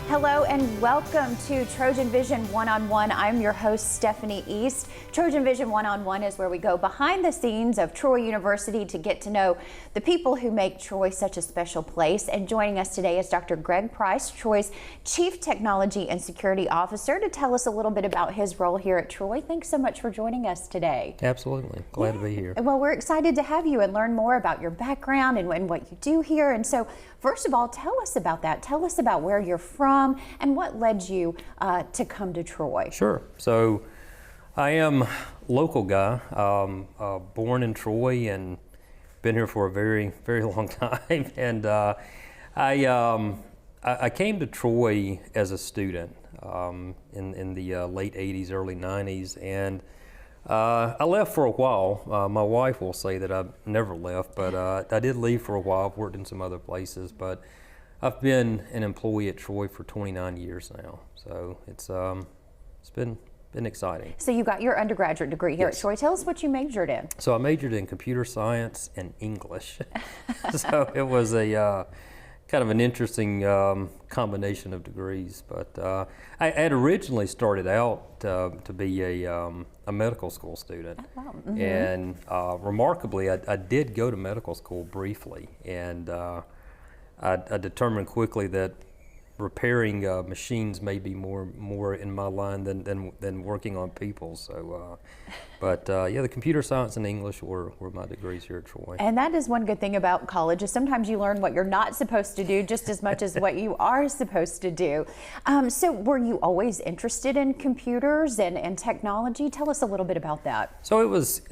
Hello and welcome to TrojanVision One-on-One. I'm your host, Stephanie East. TrojanVision One-on-One is where we go behind the scenes of Troy University to get to know the people who make Troy such a special place. And joining us today is Dr. Greg Price, Troy's Chief Technology and Security Officer, to tell us a little bit about his role here at Troy. Thanks so much for joining us today. Absolutely. Glad to be here. Well, we're excited to have you and learn more about your background and what you do here. And so, first of all, tell us about that. Tell us about where you're from and what led you to come to Troy. Sure. So I am a local guy, born in Troy and been here for a very, very long time. And I came to Troy as a student in the late 80s, early 90s. And I left for a while. My wife will say that I never left, but I did leave for a while. I've worked in some other places, but I've been an employee at Troy for 29 years now, so it's been exciting. So you got your undergraduate degree here at Troy. Tell us what you majored in. So I majored in computer science and English. So it was a kind of an interesting combination of degrees. But I had originally started out to be a medical school student. Oh, wow. Mm-hmm. And remarkably, I did go to medical school briefly, and I determined quickly that repairing machines may be more in my line than working on people. So, yeah, the computer science and English were my degrees here at Troy. And that is one good thing about college, is sometimes you learn what you're not supposed to do just as much as what you are supposed to do. So were you always interested in computers and technology? Tell us a little bit about that. So it was,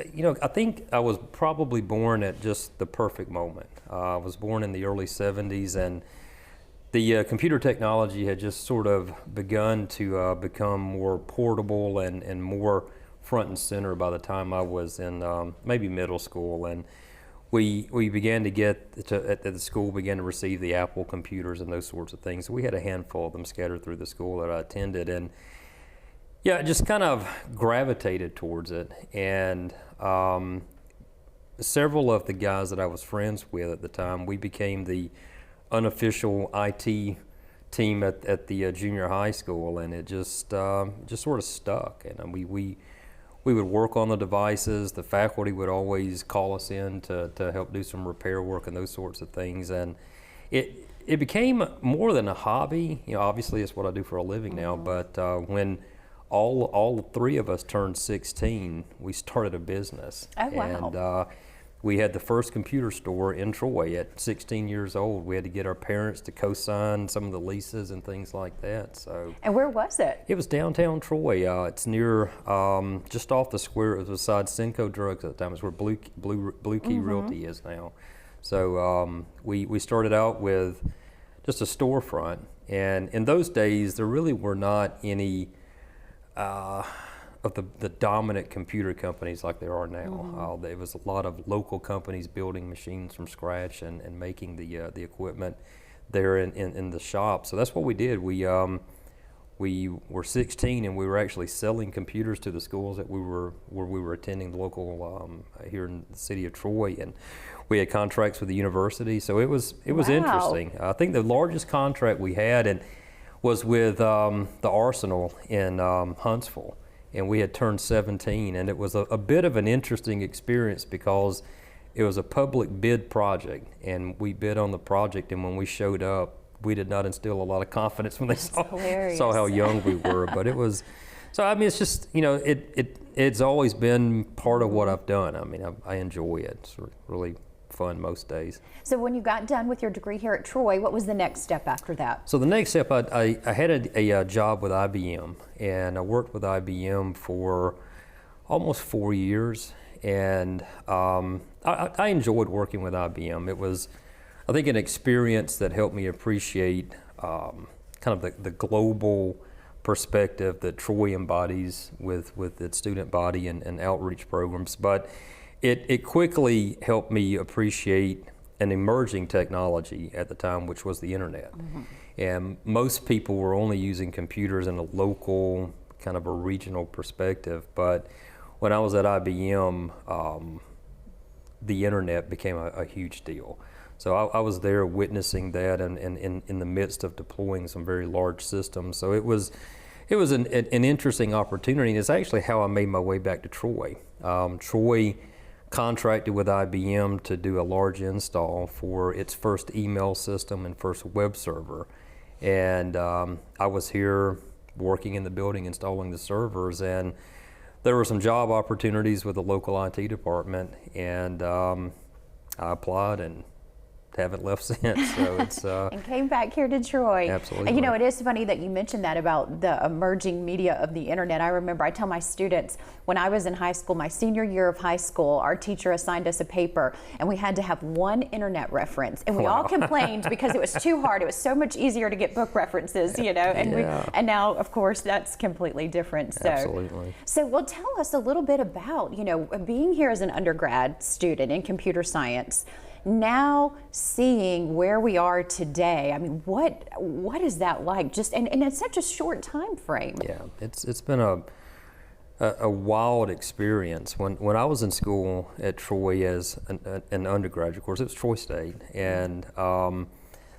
I think I was probably born at just the perfect moment. I was born in the early 70s, and the computer technology had just sort of begun to become more portable and more front and center by the time I was in maybe middle school. And we began to get at the school, began to receive the Apple computers and those sorts of things. So we had a handful of them scattered through the school that I attended. And yeah, I just kind of gravitated towards it. And several of the guys that I was friends with at the time, we became the unofficial IT team at the junior high school, and it just sort of stuck. And we would work on the devices. The faculty would always call us in to help do some repair work and those sorts of things. And it became more than a hobby. Obviously it's what I do for a living now. But when all three of us turned 16, we started a business. Oh, wow. And we had the first computer store in Troy at 16 years old. We had to get our parents to co-sign some of the leases and things like that. So. And where was it? It was downtown Troy. It's near, just off the square. It was beside Cinco Drugs at the time. It's where Blue Key Realty is now. So we started out with just a storefront. And in those days, there really were not any of the dominant computer companies like there are now. There was a lot of local companies building machines from scratch and making the equipment there in the shop. So that's what we did. We were 16 and we were actually selling computers to the schools that we were attending, the local here in the city of Troy, and we had contracts with the university. So it was interesting. I think the largest contract we had was with the Arsenal in Huntsville. And we had turned 17, and it was a bit of an interesting experience because it was a public bid project, and we bid on the project, and when we showed up, we did not instill a lot of confidence when they saw how young we were. But it was, so I mean, it's just, it's always been part of what I've done. I mean, I enjoy it. It's really fun most days. So when you got done with your degree here at Troy, what was the next step after that? So the next step, I had a job with IBM, and I worked with IBM for almost 4 years, and I enjoyed working with IBM. It was, I think, an experience that helped me appreciate kind of the global perspective that Troy embodies with its student body and outreach programs. But it quickly helped me appreciate an emerging technology at the time, which was the internet. And most people were only using computers in a local, kind of a regional perspective. But when I was at IBM, the internet became a huge deal. So I was there witnessing that and in the midst of deploying some very large systems. So it was an interesting opportunity, and it's actually how I made my way back to Troy. Troy contracted with IBM to do a large install for its first email system and first web server. And I was here working in the building installing the servers, and there were some job opportunities with the local IT department, and I applied and haven't left since. So it's and came back here to Troy. Absolutely. You know, it is funny that you mentioned that about the emerging media of the internet. I remember I tell my students when I was in high school, my senior year of high school, our teacher assigned us a paper and we had to have one internet reference, and we all complained because it was too hard. It was so much easier to get book references, you know, and and now of course that's completely different. So Absolutely. So well, tell us a little bit about, you know, being here as an undergrad student in computer science. Now seeing where we are today, I mean, what is that like? Just and it's such a short time frame. Yeah, it's been a wild experience. When I was in school at Troy as an undergraduate, of course, it was Troy State, and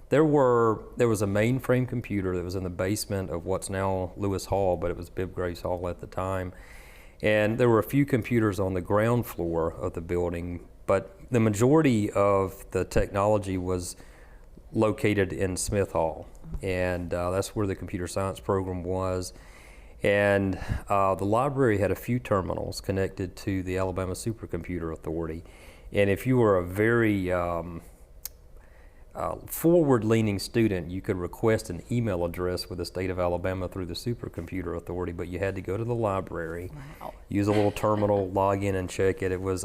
there was a mainframe computer that was in the basement of what's now Lewis Hall, but it was Bibb Graves Hall at the time, and there were a few computers on the ground floor of the building. But the majority of the technology was located in Smith Hall, and that's where the computer science program was. And the library had a few terminals connected to the Alabama Supercomputer Authority. And if you were a very forward-leaning student, you could request an email address with the state of Alabama through the Supercomputer Authority, but you had to go to the library, use a little terminal, log in and check it. It was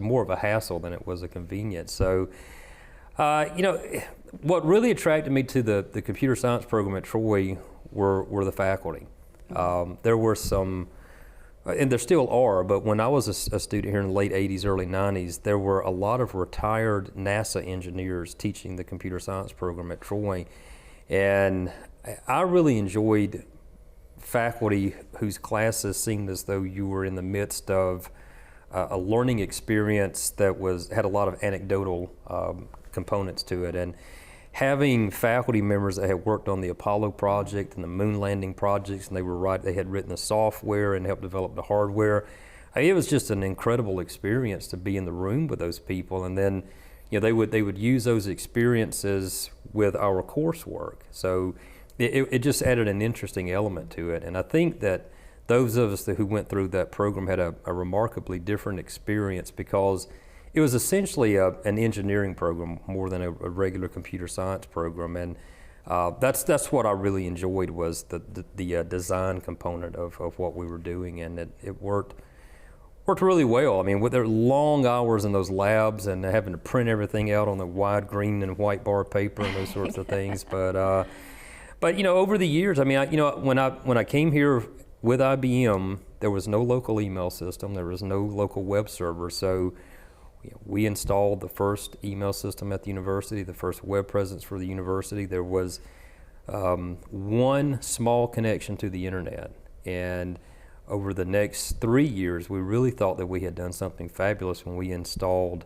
more of a hassle than it was a convenience. So, you know, what really attracted me to the computer science program at Troy were the faculty. There were some, and there still are, but when I was a student here in the late 80s, early 90s, there were a lot of retired NASA engineers teaching the computer science program at Troy. And I really enjoyed faculty whose classes seemed as though you were in the midst of a learning experience that had a lot of anecdotal components to it. And having faculty members that had worked on the Apollo project and the moon landing projects, and they had written the software and helped develop the hardware. It was just an incredible experience to be in the room with those people, and then, you know, they would use those experiences with our coursework. So it just added an interesting element to it, and I think that those of us who went through that program had a remarkably different experience, because it was essentially an engineering program more than a regular computer science program, and that's what I really enjoyed, was the design component of what we were doing, and it worked really well. I mean, with their long hours in those labs and having to print everything out on the wide green and white bar paper and those sorts of things, but you know, over the years, I mean, when I came here with IBM, there was no local email system, there was no local web server, so we installed the first email system at the university, the first web presence for the university. There was one small connection to the internet, and over the next 3 years, we really thought that we had done something fabulous when we installed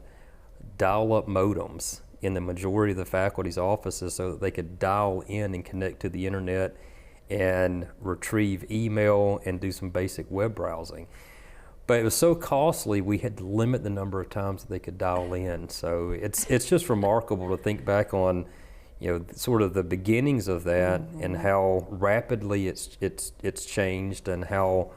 dial-up modems in the majority of the faculty's offices so that they could dial in and connect to the internet and retrieve email and do some basic web browsing. But it was so costly, we had to limit the number of times that they could dial in. So it's just remarkable to think back on, you know, sort of the beginnings of that, and how rapidly it's changed, and how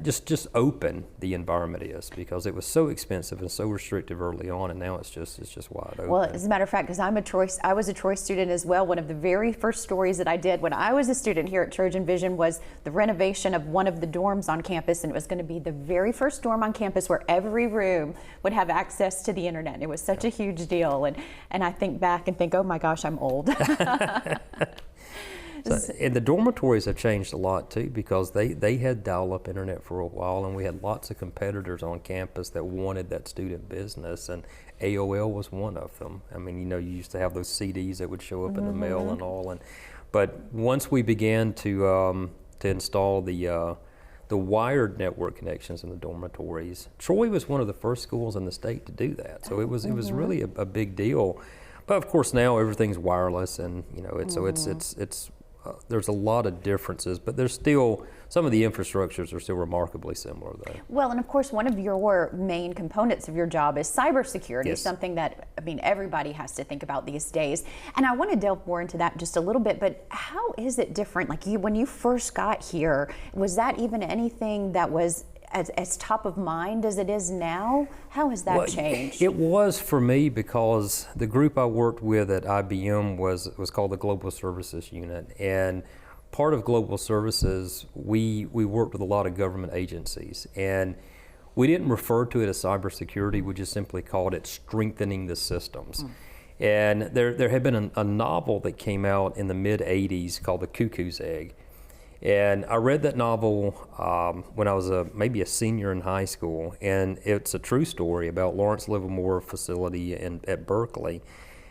just open the environment is, because it was so expensive and so restrictive early on, and now it's just wide open. Well, as a matter of fact, because I was a Troy student as well. One of the very first stories that I did when I was a student here at TrojanVision was the renovation of one of the dorms on campus, and it was going to be the very first dorm on campus where every room would have access to the internet. And it was such a huge deal, and I think back and think, oh my gosh, I'm old. And the dormitories have changed a lot too, because they had dial-up internet for a while, and we had lots of competitors on campus that wanted that student business, and AOL was one of them. I mean, you used to have those CDs that would show up in the mail and all, but once we began to install the wired network connections in the dormitories, Troy was one of the first schools in the state to do that. So it was really a big deal. But of course now everything's wireless, and it's there's a lot of differences, but there's still some of the infrastructures are still remarkably similar though. Well, and of course one of your main components of your job is cybersecurity, Yes. something that everybody has to think about these days. And I want to delve more into that just a little bit, but how is it different? Like when you first got here, was that even anything that was as top of mind as it is now? How has that changed? It was for me, because the group I worked with at IBM was called the Global Services Unit, and part of Global Services, we worked with a lot of government agencies, and we didn't refer to it as cybersecurity, we just simply called it strengthening the systems. And there had been a novel that came out in the mid-'80s called The Cuckoo's Egg. And I read that novel when I was maybe a senior in high school, and it's a true story about Lawrence Livermore facility at Berkeley.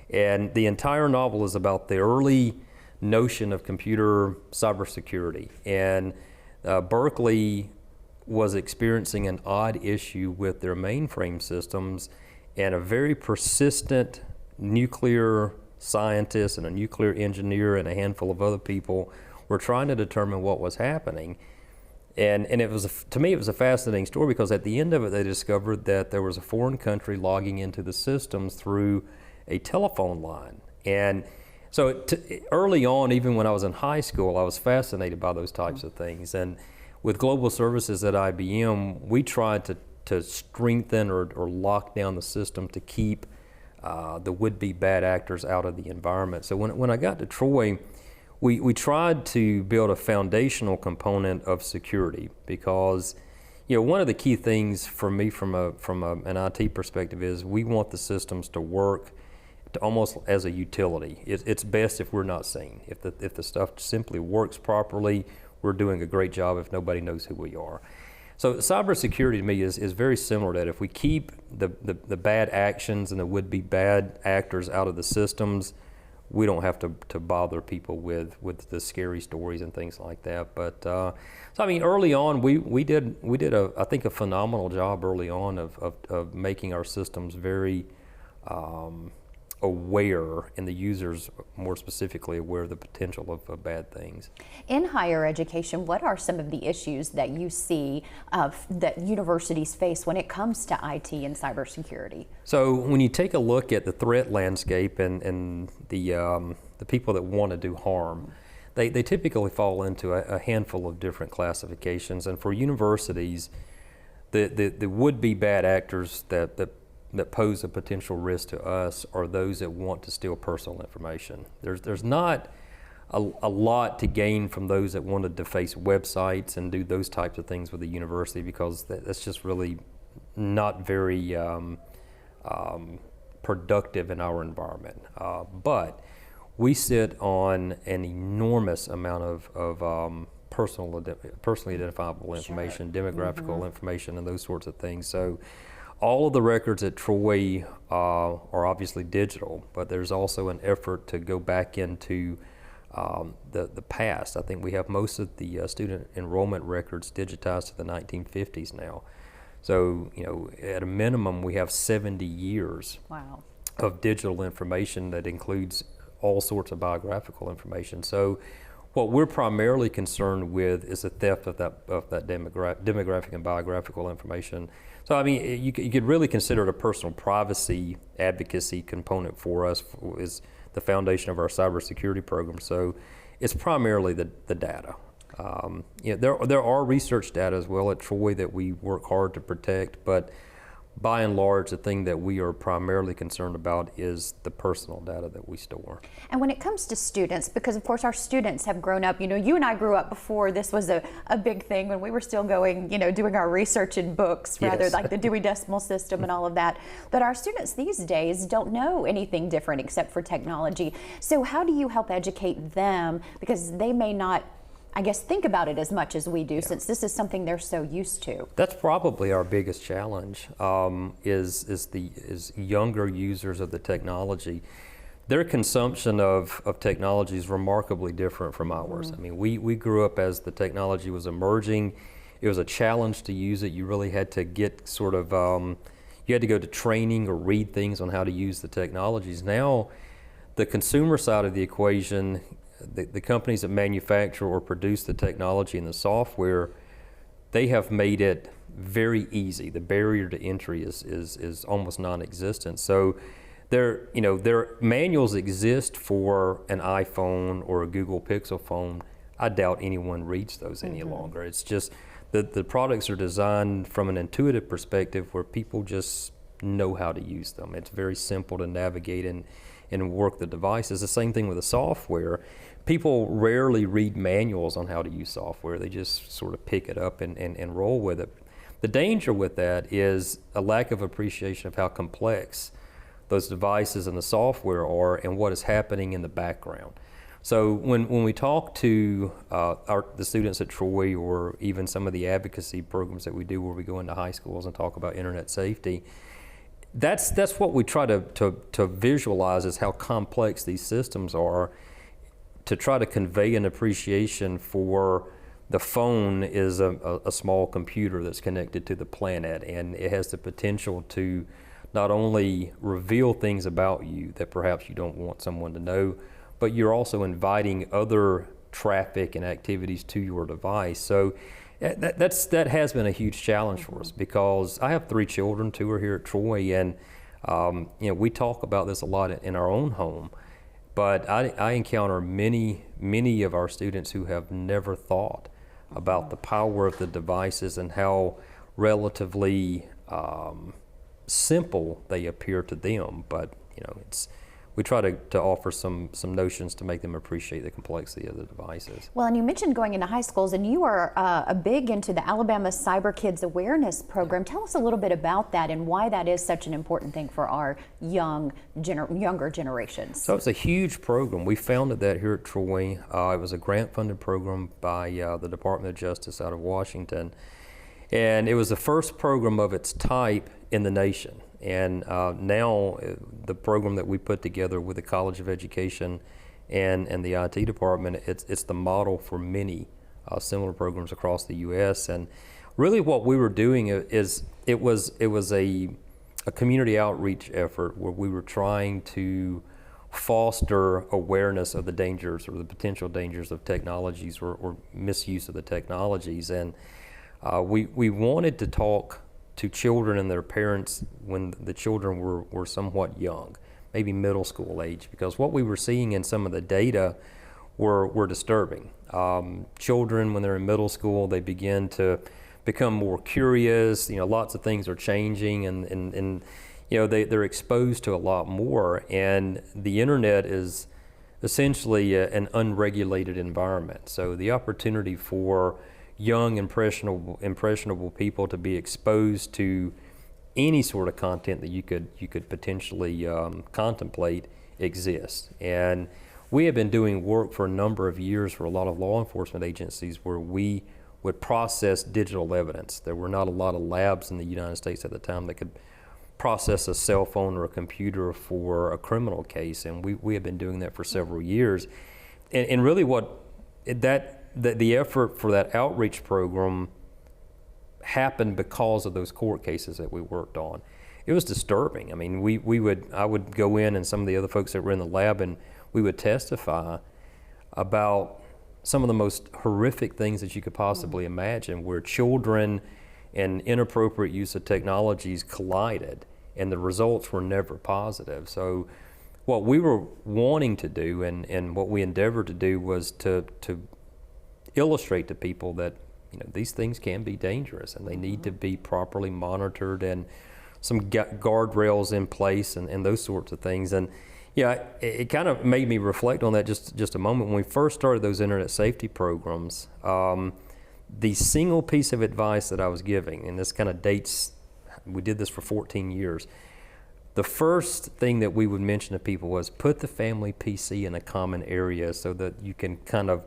And the entire novel is about the early notion of computer cybersecurity. And Berkeley was experiencing an odd issue with their mainframe systems, and a very persistent nuclear scientist and a nuclear engineer and a handful of other people were trying to determine what was happening. And it was, to me, it was a fascinating story, because at the end of it, they discovered that there was a foreign country logging into the systems through a telephone line. And so early on, even when I was in high school, I was fascinated by those types of things. And with Global Services at IBM, we tried to strengthen or lock down the system to keep the would-be bad actors out of the environment. So when I got to Troy, we tried to build a foundational component of security, because one of the key things for me from an IT perspective is we want the systems to work almost as a utility. It's best if we're not seen. If the stuff simply works properly, we're doing a great job if nobody knows who we are. So cybersecurity to me is very similar to that. If we keep the bad actions and the would-be bad actors out of the systems, we don't have to bother people with the scary stories and things like that. But so I mean, early on, we did I think a phenomenal job early on of making our systems very aware, and the users more specifically aware of the potential of bad things. In higher education, what are some of the issues that you see that universities face when it comes to IT and cybersecurity? So when you take a look at the threat landscape and the people that want to do harm, they typically fall into a handful of different classifications. And for universities, the would-be bad actors that pose a potential risk to us are those that want to steal personal information. There's not a lot to gain from those that want to deface websites and do those types of things with the university, because that's just really not very productive in our environment. But we sit on an enormous amount of personally identifiable information, demographical information, and those sorts of things. So all of the records at Troy are obviously digital, but there's also an effort to go back into the past. I think we have most of the student enrollment records digitized to the 1950s now. So, at a minimum, we have 70 years of digital information that includes all sorts of biographical information. So what we're primarily concerned with is the theft of that demographic and biographical information. So I mean, you could really consider it a personal privacy advocacy component for us, is the foundation of our cybersecurity program. So it's primarily the data. There are research data as well at Troy that we work hard to protect, but by and large, the thing that we are primarily concerned about is the personal data that we store. And when it comes to students, because of course our students have grown up, you and I grew up before this was a big thing, when we were still going, doing our research in books, rather Yes. like the Dewey Decimal System and all of that. But our students these days don't know anything different except for technology. So how do you help educate them? Because they may not, I guess, think about it as much as we do, since this is something they're so used to. That's probably our biggest challenge, is younger users of the technology. Their consumption of technology is remarkably different from ours. I mean, we grew up as the technology was emerging. It was a challenge to use it. You really had to get sort of, you had to go to training or read things on how to use the technologies. Now, the consumer side of the equation, the companies that manufacture or produce the technology and the software, they have made it very easy. The barrier to entry is almost non-existent. So their manuals exist for an iPhone or a Google Pixel phone. I doubt anyone reads those any longer. It's just the products are designed from an intuitive perspective where people just know how to use them. It's very simple to navigate and work the devices. The same thing with the software. People rarely read manuals on how to use software. They just sort of pick it up and roll with it. The danger with that is a lack of appreciation of how complex those devices and the software are and what is happening in the background. So when we talk to the students at Troy, or even some of the advocacy programs that we do where we go into high schools and talk about internet safety, that's what we try to visualize, is how complex these systems are, to try to convey an appreciation for the phone is a small computer that's connected to the planet, and it has the potential to not only reveal things about you that perhaps you don't want someone to know, but you're also inviting other traffic and activities to your device. So that has been a huge challenge for us, because I have 3 children, 2 are here at Troy, and we talk about this a lot in our own home. But I encounter many of our students who have never thought about the power of the devices and how relatively simple they appear to them. But we try to offer some notions to make them appreciate the complexity of the devices. Well, and you mentioned going into high schools, and you are a big into the Alabama Cyber Kids Awareness Program. Tell us a little bit about that and why that is such an important thing for our younger generations. So it's a huge program. We founded that here at Troy. It was a grant-funded program by the Department of Justice out of Washington. And it was the first program of its type in the nation. And now the program that we put together with the College of Education and the IT department, it's the model for many similar programs across the U.S. And really what we were doing is it was a community outreach effort where we were trying to foster awareness of the dangers or the potential dangers of technologies or misuse of the technologies. And we wanted to talk to children and their parents when the children were somewhat young, maybe middle school age, because what we were seeing in some of the data were disturbing. Children, when they're in middle school, they begin to become more curious. Lots of things are changing, and they're exposed to a lot more. And the internet is essentially an unregulated environment. So the opportunity for young, impressionable people to be exposed to any sort of content that you could potentially contemplate exists. And we have been doing work for a number of years for a lot of law enforcement agencies where we would process digital evidence. There were not a lot of labs in the United States at the time that could process a cell phone or a computer for a criminal case, and we have been doing that for several years. And really the effort for that outreach program happened because of those court cases that we worked on. It was disturbing. I mean, I would go in, and some of the other folks that were in the lab, and we would testify about some of the most horrific things that you could possibly imagine, where children and inappropriate use of technologies collided, and the results were never positive. So what we were wanting to do, and what we endeavored to do, was to illustrate to people that these things can be dangerous, and they need to be properly monitored and guardrails in place and those sorts of things. And yeah, it kind of made me reflect on that just a moment. When we first started those internet safety programs, the single piece of advice that I was giving, and this kind of dates, we did this for 14 years, the first thing that we would mention to people was put the family PC in a common area so that you can kind of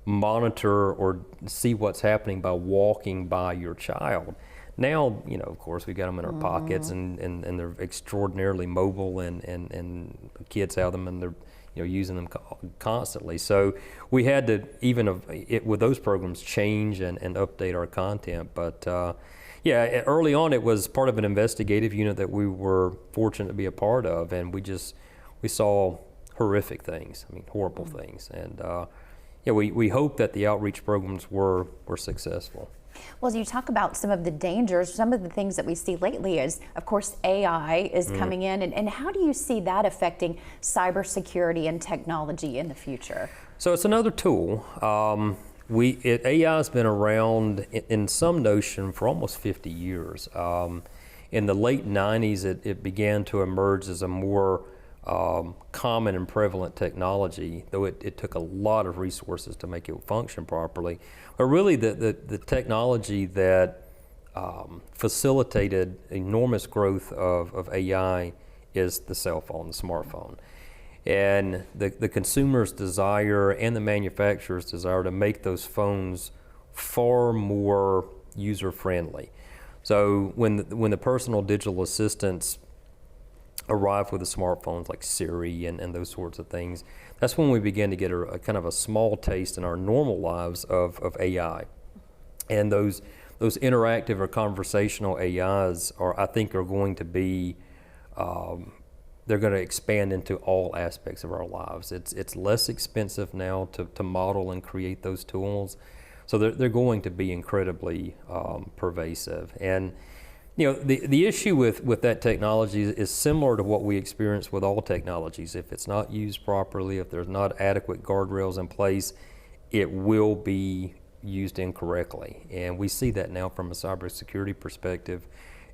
monitor or see what's happening by walking by your child. Now, of course, we got them in our pockets, and they're extraordinarily mobile, and kids have them, and they're using them constantly. So we had to, even with those programs, change and update our content. But yeah, early on, it was part of an investigative unit that we were fortunate to be a part of, and we saw horrific things. I mean, horrible things. And yeah, we hope that the outreach programs were successful. Well, you talk about some of the dangers. Some of the things that we see lately is, of course, AI is coming in. And how do you see that affecting cybersecurity and technology in the future? So it's another tool. AI has been around in some notion for almost 50 years. In the late 90s, it began to emerge as a more common and prevalent technology, though it took a lot of resources to make it function properly. But really the technology that facilitated enormous growth of AI is the cell phone, the smartphone. And the consumer's desire and the manufacturer's desire to make those phones far more user-friendly. So when the personal digital assistants arrive with the smartphones like Siri and those sorts of things, that's when we begin to get a kind of a small taste in our normal lives of AI. And those interactive or conversational AIs I think are going to be, they're going to expand into all aspects of our lives. It's less expensive now to model and create those tools, so they're going to be incredibly pervasive. And the issue with that technology is similar to what we experience with all technologies. If it's not used properly, if there's not adequate guardrails in place, it will be used incorrectly. And we see that now from a cybersecurity perspective,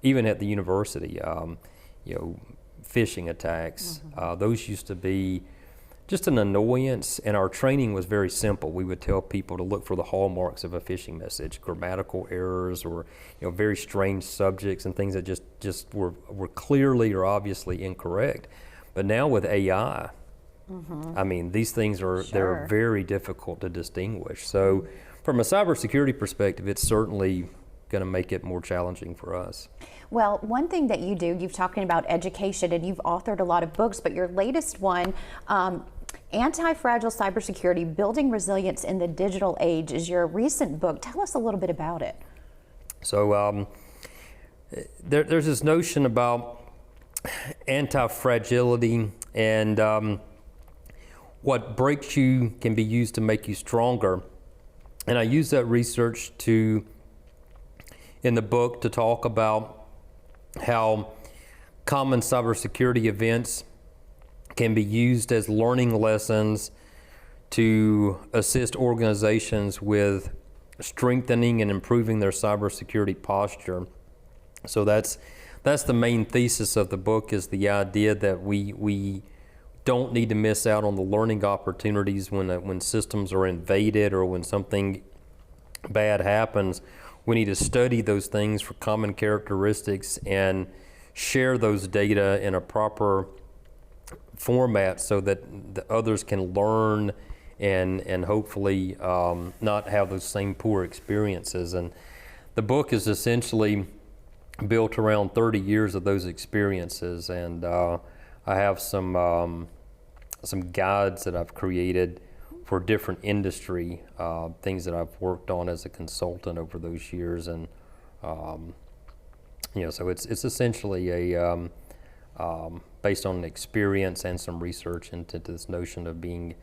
even at the university. Phishing attacks, those used to be just an annoyance, and our training was very simple. We would tell people to look for the hallmarks of a phishing message, grammatical errors, or very strange subjects and things that just were clearly or obviously incorrect. But now with AI, I mean, these things they're very difficult to distinguish. So from a cybersecurity perspective, it's certainly going to make it more challenging for us. Well, one thing that you do, you've talking about education, and you've authored a lot of books, but your latest one, Anti-Fragile Cybersecurity, Building Resilience in the Digital Age, is your recent book. Tell us a little bit about it. So there's this notion about anti-fragility, and what breaks you can be used to make you stronger. And I use that research in the book to talk about how common cybersecurity events can be used as learning lessons to assist organizations with strengthening and improving their cybersecurity posture. So that's the main thesis of the book, is the idea that we don't need to miss out on the learning opportunities when systems are invaded or when something bad happens. We need to study those things for common characteristics and share those data in a proper format so that the others can learn and hopefully not have those same poor experiences. And the book is essentially built around 30 years of those experiences, and I have some guides that I've created for different industry things that I've worked on as a consultant over those years. And so it's essentially a based on experience and some research into this notion of being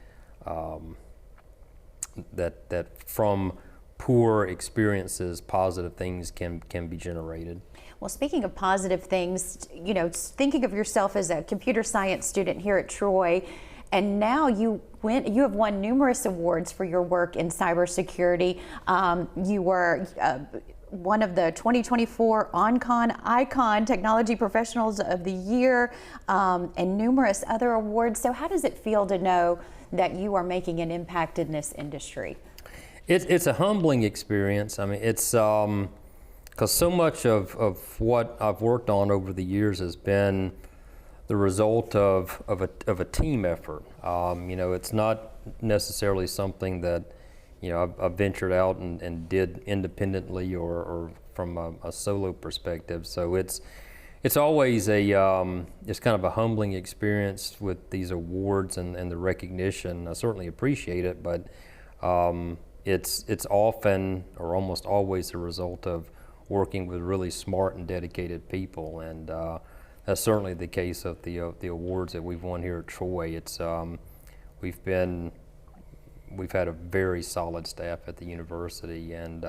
that from poor experiences, positive things can be generated. Well, speaking of positive things, thinking of yourself as a computer science student here at Troy, and now you have won numerous awards for your work in cybersecurity. You were one of the 2024 OnCon Icon Technology Professionals of the Year, and numerous other awards. So how does it feel to know that you are making an impact in this industry? It's a humbling experience. I mean, it's because so much of what I've worked on over the years has been the result of a team effort. It's not necessarily something that I've ventured out and did independently or from a solo perspective. So it's always it's kind of a humbling experience with these awards and the recognition. I certainly appreciate it, but it's often or almost always the result of working with really smart and dedicated people, and that's certainly the case of the awards that we've won here at Troy. It's we've had a very solid staff at the university, and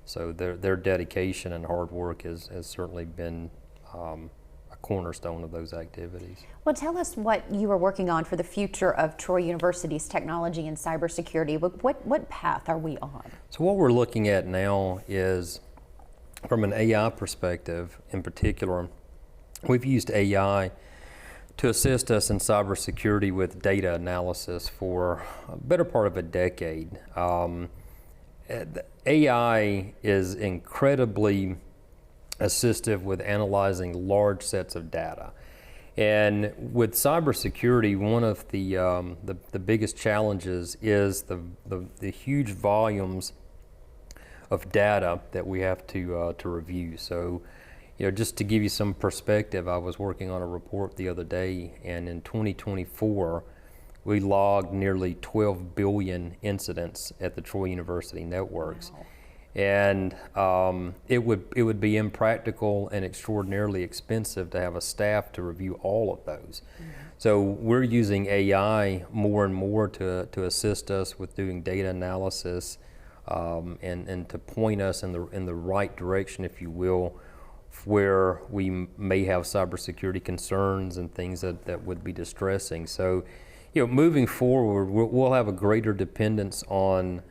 so their dedication and hard work has certainly been a cornerstone of those activities. Well, tell us what you are working on for the future of Troy University's technology and cybersecurity. What path are we on? So what we're looking at now is, from an AI perspective in particular, we've used AI to assist us in cybersecurity with data analysis for a better part of a decade. AI is incredibly assistive with analyzing large sets of data. And with cybersecurity, one of the biggest challenges is the huge volumes of data that we have to review. So, just to give you some perspective, I was working on a report the other day, and in 2024, we logged nearly 12 billion incidents at the Troy University networks. Wow. And it would be impractical and extraordinarily expensive to have a staff to review all of those. Mm-hmm. So we're using AI more and more to assist us with doing data analysis, and to point us in the right direction, if you will, where we may have cybersecurity concerns and things that would be distressing. So, moving forward, we'll have a greater dependence on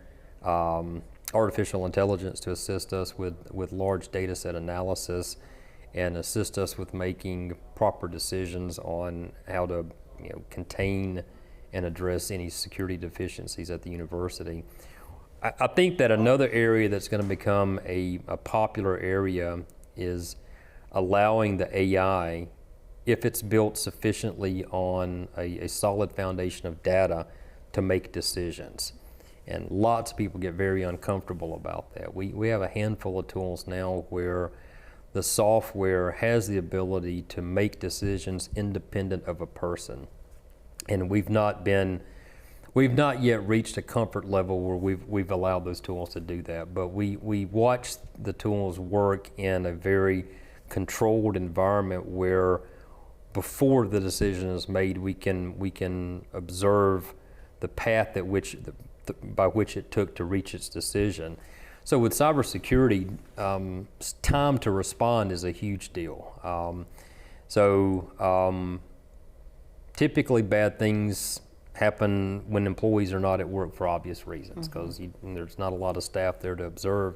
artificial intelligence to assist us with large data set analysis and assist us with making proper decisions on how to contain and address any security deficiencies at the university. I think that another area that's going to become a popular area is allowing the AI, if it's built sufficiently on a solid foundation of data, to make decisions. And lots of people get very uncomfortable about that. We have a handful of tools now where the software has the ability to make decisions independent of a person. And we've not yet reached a comfort level where we've allowed those tools to do that. But we watch the tools work in a very controlled environment where before the decision is made, we can observe the path by which it took to reach its decision. So with cybersecurity, time to respond is a huge deal. Typically bad things happen when employees are not at work for obvious reasons, because there's not a lot of staff there to observe.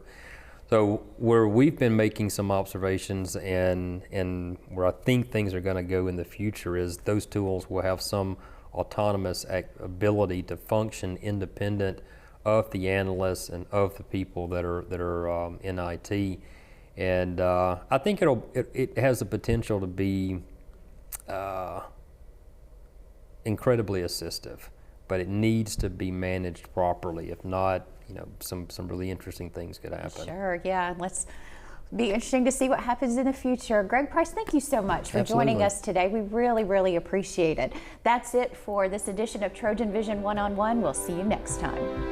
So where we've been making some observations and where I think things are going to go in the future is those tools will have some autonomous ability to function independent of the analysts and of the people that are in IT, and I think it has the potential to be incredibly assistive, but it needs to be managed properly. If not, some really interesting things could happen. Sure, yeah. Let's be interesting to see what happens in the future. Greg Price, thank you so much for joining us today. We really, really appreciate it. That's it for this edition of Trojan Vision One-on-One. We'll see you next time.